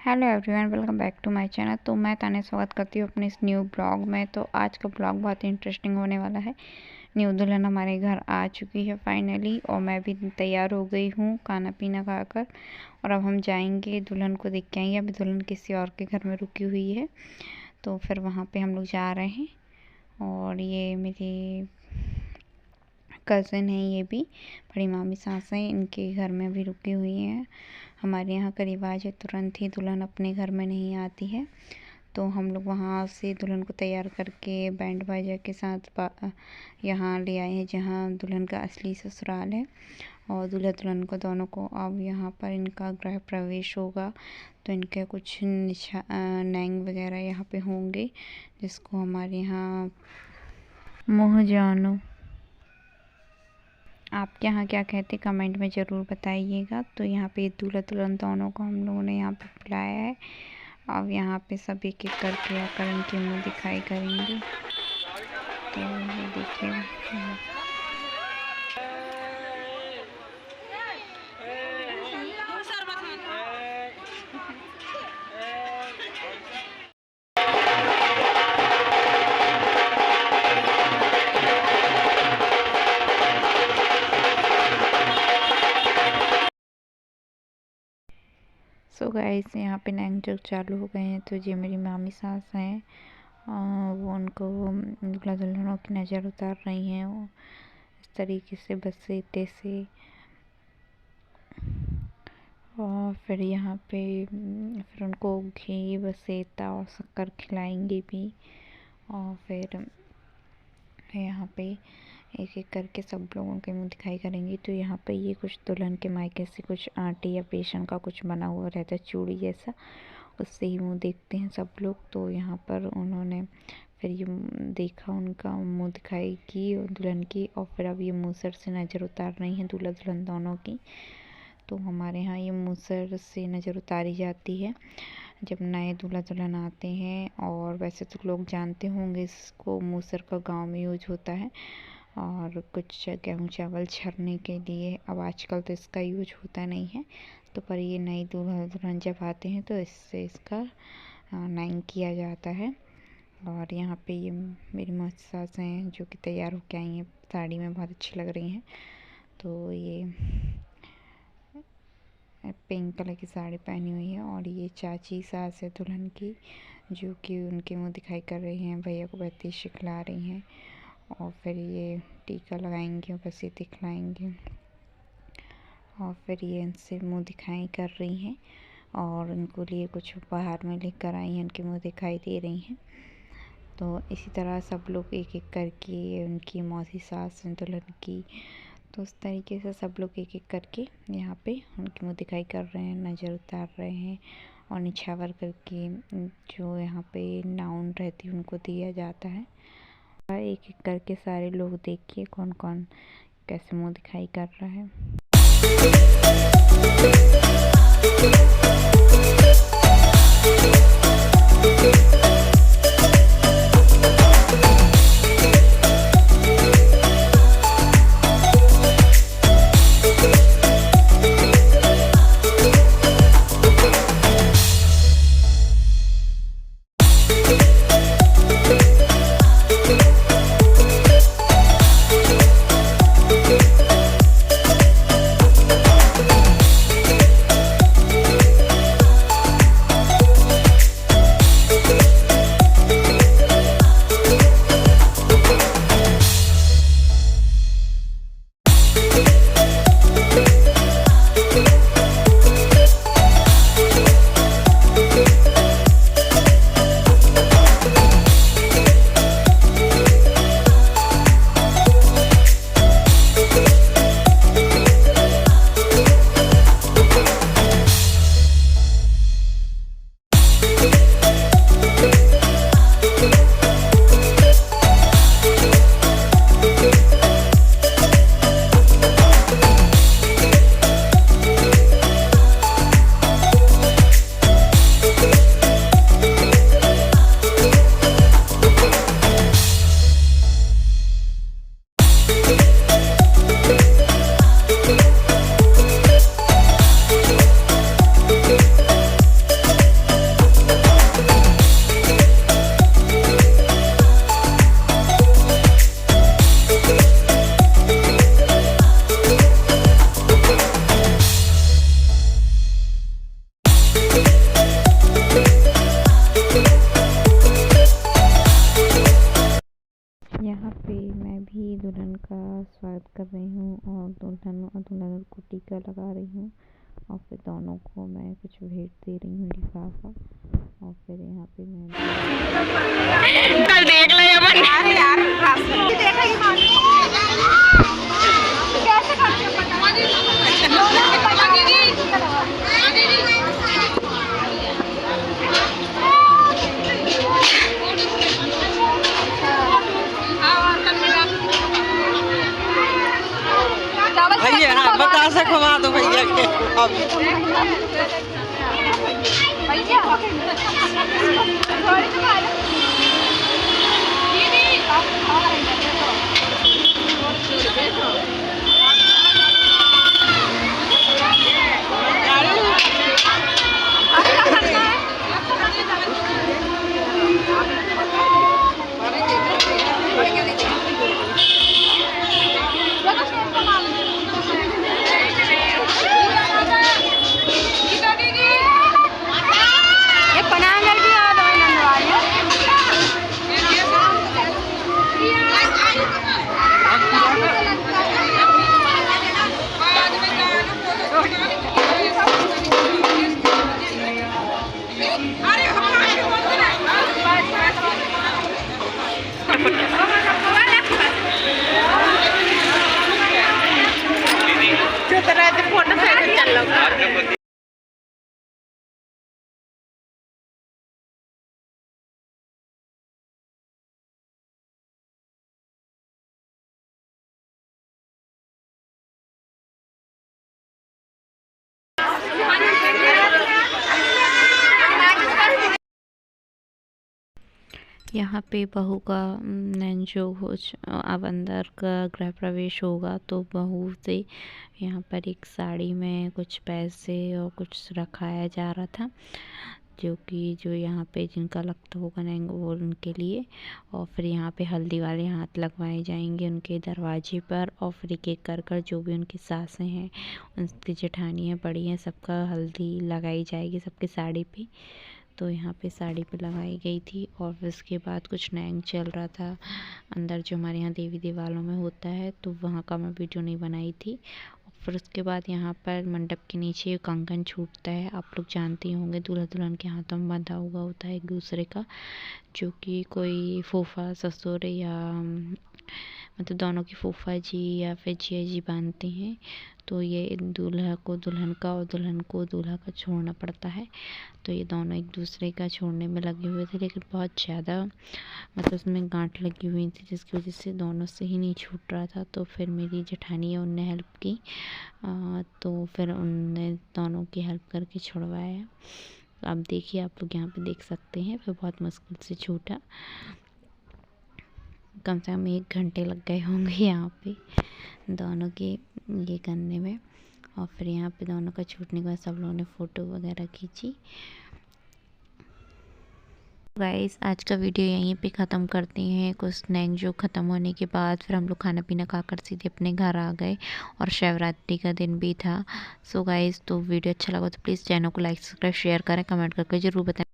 Hello everyone, welcome back to my channel. तो मैं ताने स्वागत करती हूँ अपने इस न्यू ब्लॉग में। तो आज का ब्लॉग बहुत ही इंटरेस्टिंग होने वाला है। न्यू दुल्हन हमारे घर आ चुकी है फाइनली, और मैं भी तैयार हो गई हूँ खाना पीना खाकर। और अब हम जाएंगे, दुल्हन को देख के आएंगे। अभी दुल्हन किसी और के घर में रुकी हुई है, तो फिर वहाँ पर हम लोग जा रहे हैं। और ये मेरी कज़न है, ये भी बड़ी मामी सास हैं, इनके घर में भी रुकी हुई हैं। हमारे यहाँ का रिवाज है तुरंत ही दुल्हन अपने घर में नहीं आती है। तो हम लोग वहाँ से दुल्हन को तैयार करके बैंड बाजा के साथ यहाँ ले आए हैं, जहाँ दुल्हन का असली ससुराल है। और दूल्हा दुल्हन को दोनों को अब यहाँ पर इनका गृह प्रवेश होगा, तो इनके कुछ नैंग वगैरह यहाँ पे होंगे, जिसको हमारे यहाँ मुँह जानू। आपके यहाँ क्या कहते कमेंट में ज़रूर बताइएगा। तो यहाँ पे दूल्हा दुल्हन दोनों को हम लोगों ने यहाँ पे बुलाया है। अब यहाँ पे सब एक एक करके आकर इनके मुंह दिखाई करेंगे। तो ये देखिए, सो गाइस यहाँ पे नैंग जोक चालू हो गए हैं। तो ये मेरी मामी सास हैं, वो उनको दूल्हा दुल्हनों की नज़र उतार रही हैं, वो इस तरीके से बसेते से। और फिर यहाँ पे फिर उनको घी बसेता और शक्कर खिलाएंगे भी। और फिर यहाँ पे एक एक करके सब लोगों के मुंह दिखाई करेंगी। तो यहाँ पे ये कुछ दुल्हन के मायके से कुछ आटे या बेसन का कुछ बना हुआ रहता है, चूड़ी जैसा, उससे ही मुंह देखते हैं सब लोग। तो यहाँ पर उन्होंने फिर ये देखा, उनका मुंह दिखाई की दुल्हन की। और फिर अब ये मूसर से नज़र उतार रही हैं दूल्हा दुल्हन दोनों की। तो हमारे यहाँ ये मूसर से नज़र उतारी जाती है जब नए दूल्हा दुल्हन आते हैं। और वैसे तो लोग जानते होंगे इसको, मूसर का गांव में यूज होता है, और कुछ गेहूँ चावल छरने के लिए। अब आजकल तो इसका यूज होता नहीं है, तो पर ये नई दूल्हा दुल्हन जब आते हैं तो इससे इसका नैंग किया जाता है। और यहाँ पे ये मेरी मौसी सास हैं, जो कि तैयार होके आई हैं साड़ी में, बहुत अच्छी लग रही हैं। तो ये पिंक कलर की साड़ी पहनी हुई है। और ये चाची सास है दुल्हन की, जो कि उनके मुंह दिखाई कर रही हैं, भैया को बत्तीस खिला रही हैं। और फिर ये टीका लगाएंगे और बस ये दिखलाएंगे। और फिर ये इनसे मुंह दिखाई कर रही हैं, और उनको लिए कुछ बाहर में लेकर आई हैं, उनके मुंह दिखाई दे रही हैं। तो इसी तरह सब लोग एक एक करके, उनकी मौसी सास दुल्हन की, तो उस तरीके से सब लोग एक एक करके यहाँ पे उनके मुँह दिखाई कर रहे हैं, नज़र उतार रहे हैं। और निछावर करके जो यहाँ पे नाउन रहती है उनको दिया जाता है। एक एक करके सारे लोग देखिए कौन कौन कैसे मुँह दिखाई कर रहा है। स्वागत कर रही हूँ और दुल्हन और दुल्हन को टीका लगा रही हूँ और फिर दोनों को मैं कुछ भेंट दे रही हूँ लिफाफा। और फिर यहाँ पे मैं कल देख ले भैया हाँ बतासा घुमा दो भैया के फोटो चल लो। यहाँ पे बहू का जो कुछ अब अंदर का गृह प्रवेश होगा तो बहू से यहाँ पर एक साड़ी में कुछ पैसे और कुछ रखाया जा रहा था, जो यहाँ पे जिनका लगता होगा नैंग वो उनके लिए। और फिर यहाँ पे हल्दी वाले हाथ लगवाए जाएंगे उनके दरवाजे पर। और फिर एक एक कर जो भी उनकी सासें हैं, उनकी जेठानियाँ बड़ी हैं, सबका हल्दी लगाई जाएगी सबके साड़ी पे। तो यहाँ पे साड़ी पे लगाई गई थी। और फिर उसके बाद कुछ नैंग चल रहा था अंदर, जो हमारे यहाँ देवी देवालयों में होता है, तो वहाँ का मैं वीडियो नहीं बनाई थी। और फिर उसके बाद यहाँ पर मंडप के नीचे कंगन छूटता है, आप लोग जानते ही होंगे, दूल्हा दुल्हन के हाथों में बंधा हुआ होता है एक दूसरे का, जो कि कोई फूफा ससुर या मतलब दोनों की फूफा जी या फिर जिया जी बांधते हैं। तो ये दूल्हा को दुल्हन का और दुल्हन को दूल्हा का छोड़ना पड़ता है। तो ये दोनों एक दूसरे का छोड़ने में लगे हुए थे, लेकिन बहुत ज़्यादा मतलब उसमें गांठ लगी हुई थी, जिसकी वजह से दोनों से ही नहीं छूट रहा था। तो फिर मेरी जेठानी है, उनने हेल्प की, तो फिर उनने दोनों की हेल्प करके छुड़वाया। अब देखिए, आप लोग यहाँ पे देख सकते हैं, फिर बहुत मुश्किल से छूटा, कम से कम 1 घंटे लग गए होंगे यहाँ पे दोनों के ये करने में। और फिर यहाँ पे दोनों का छूटने के बाद सब लोगों ने फ़ोटो वगैरह खींची। गाइस, आज का वीडियो यहीं पे ख़त्म करते हैं। कुछ स्नैक जो ख़त्म होने के बाद फिर हम लोग खाना पीना खाकर सीधे अपने घर आ गए, और शिवरात्रि का दिन भी था। सो गाइस, तो वीडियो अच्छा लगा तो प्लीज़ चैनल को लाइक सब्सक्राइब शेयर करें, कमेंट करके ज़रूर बताएं।